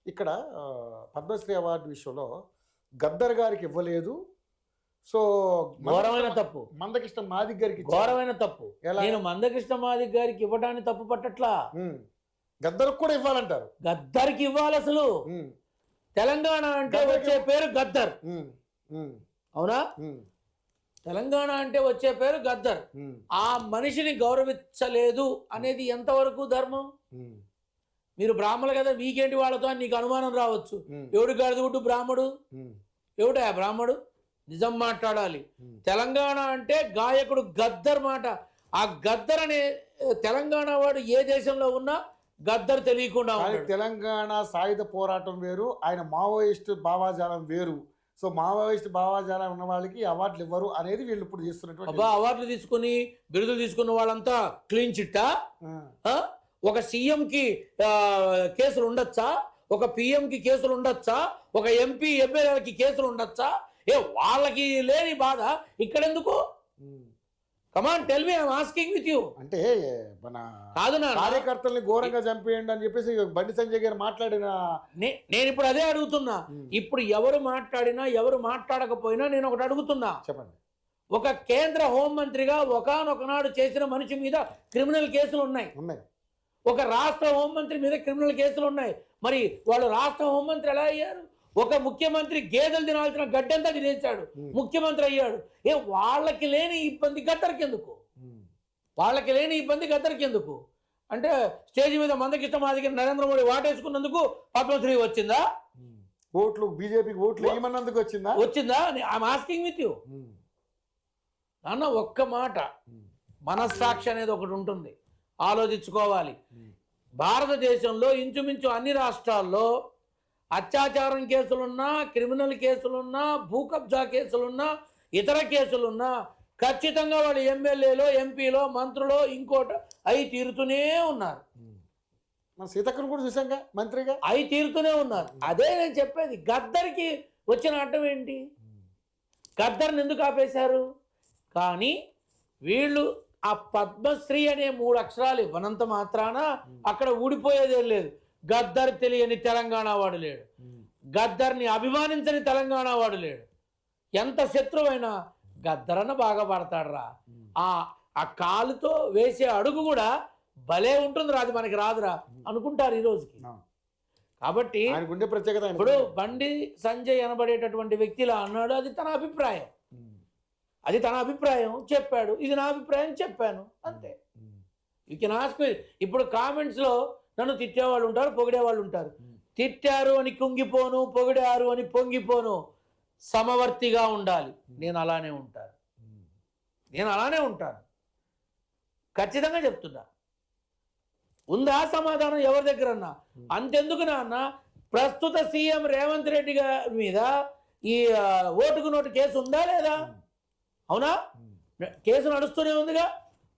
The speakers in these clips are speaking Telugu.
ఇక్కడ పద్మశ్రీ అవార్డు విషయంలో గద్దర్ గారికి ఇవ్వలేదు. సో ఘోరమైన తప్పు. మందకృష్ణ మాదిగ్ గారికి ఘోరమైన తప్పు. నేను మందకృష్ణ మాదిగ్ గారికి ఇవ్వడానికి తప్పు పట్టట్లా, గద్దర్కి కూడా ఇవ్వాలంటారు. గద్దర్కి ఇవ్వాలి. అసలు తెలంగాణ అంటే వచ్చే పేరు గద్దర్, అవునా? తెలంగాణ అంటే వచ్చే పేరు గద్దర్. ఆ మనిషిని గౌరవించలేదు అనేది ఎంతవరకు ధర్మం? మీరు బ్రాహ్మణులు కదా, మీకేంటి వాళ్ళతో అని నీకు అనుమానం రావచ్చు. ఎవడు గడిదుగుడ్డు బ్రాహ్మడు? ఎవడా బ్రాహ్మడు? నిజం మాట్లాడాలి. తెలంగాణ అంటే గాయకుడు గద్దర్ మాట. ఆ గద్దర్ అనే తెలంగాణ వాడు ఏ దేశంలో ఉన్నా గద్దర్ తెలియకుండా ఉన్నాడు. తెలంగాణ సాయుధ పోరాటం వేరు, ఆయన మావోయిస్ట్ భావాజాలం వేరు. సో మావోయిస్ట్ భావాజాలం ఉన్న వాళ్ళకి అవార్డులు ఇవ్వరు అనేది వీళ్ళు ఇప్పుడు చేస్తున్నటువంటి. అవార్డులు తీసుకుని బిరుదులు తీసుకున్న వాళ్ళంతా క్లీన్ చిట్టా? ఒక సీఎంకి కేసులు ఉండొచ్చా? ఒక పిఎంకి కేసులు ఉండొచ్చా? ఒక ఎంపీ ఎమ్మెల్యేలకి కేసులు ఉండొచ్చా? వాళ్ళకి లేని బాధ ఇక్కడెందుకు? Come on tell me, I'm asking with you. అంటే మన కాదు నా కార్యకర్తల్ని ఘోరంగా చంపేయండి అని చెప్పేసి బండి సంజయ్ గారు మాట్లాడిన, నేను ఇప్పుడు అదే అడుగుతున్నా. ఇప్పుడు ఎవరు మాట్లాడినా ఎవరు మాట్లాడకపోయినా నేను ఒకటి అడుగుతున్నా, చెప్పండి. ఒక కేంద్ర హోంమంత్రిగా ఒకానొకనాడు చేసిన మనిషి మీద క్రిమినల్ కేసులు ఉన్నాయి. ఒక రాష్ట్ర హోంమంత్రి మీద క్రిమినల్ కేసులు ఉన్నాయి. మరి వాళ్ళు రాష్ట్ర హోంమంత్రి ఎలా అయ్యారు? ఒక ముఖ్యమంత్రి గేదెలు తినాల్సిన గడ్డంతా తినేశాడు, ముఖ్యమంత్రి అయ్యాడు. వాళ్ళకి లేని ఇబ్బంది గద్దర్కి ఎందుకు? వాళ్ళకి లేని ఇబ్బంది గద్దర్కి ఎందుకు? అంటే స్టేజ్ మీద మందకృష్ణ మాదిగ నరేంద్ర మోడీ వాటేసుకున్నందుకు పద్మశ్రీ వచ్చిందా? ఓట్లు బీజేపీకి ఓట్లు వేయమన్నందుకు వచ్చిందా? ఐఎమ్ ఆస్కింగ్ విత్ యూ అన్న. ఒక్క మాట, మనస్సాక్షి అనేది ఒకటి ఉంటుంది, ఆలోచించుకోవాలి. భారతదేశంలో ఇంచుమించు అన్ని రాష్ట్రాల్లో అత్యాచారం కేసులున్నా, క్రిమినల్ కేసులున్నా, భూ కబ్జా కేసులున్నా, ఇతర కేసులున్నా ఖచ్చితంగా వాళ్ళు ఎమ్మెల్యేలో, ఎంపీలో, మంత్రులో ఇంకోటి అయి తీరుతూనే ఉన్నారు. సీతక్కను కూడా చూసాంగా మంత్రిగా అయి తీరుతూనే ఉన్నారు. అదే నేను చెప్పేది. గద్దర్కి వచ్చిన అడ్డం ఏంటి? గద్దర్ని ఎందుకు ఆపేశారు? కానీ వీళ్ళు ఆ పద్మశ్రీ అనే 3 అక్షరాలు ఇవ్వనంత మాత్రాన అక్కడ ఊడిపోయేదేం లేదు. గద్దర్ తెలియని తెలంగాణ వాడు లేడు, గద్దర్ని అభిమానించని తెలంగాణ వాడు లేడు. ఎంత శత్రువైనా గద్దరన్న బాగా పడతాడురా. ఆ కాలుతో వేసే అడుగు కూడా భలే ఉంటుంది రా, అది మనకి రాదురా అనుకుంటారు ఈ రోజుకి. కాబట్టి ఇప్పుడు బండి సంజయ్ అనబడేటటువంటి వ్యక్తిలా అన్నాడు, అది తన అభిప్రాయం. అది తన అభిప్రాయం చెప్పాడు, ఇది నా అభిప్రాయం చెప్పాను, అంతే. You can ask me. ఇప్పుడు కామెంట్స్లో నన్ను తిట్టేవాళ్ళు ఉంటారు, పొగిడేవాళ్ళు ఉంటారు. తిట్టారు అని కుంగిపోను, పొగిడారు అని పొంగిపోను, సమవర్తిగా ఉండాలి. నేను అలానే ఉంటాను, ఖచ్చితంగా చెప్తున్నా. ఉందా సమాధానం ఎవరి దగ్గరన్నా? అంతెందుకు నాన్న, ప్రస్తుత సీఎం రేవంత్ రెడ్డి గారి మీద ఈ ఓటుకు నోటు కేసు ఉందా లేదా? అవునా? కేసు నడుస్తూనే ఉందిగా.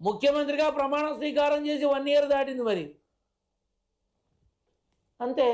ముఖ్యమంత్రిగా ప్రమాణ స్వీకారం చేసి 1 year దాటింది మరి, అంతే.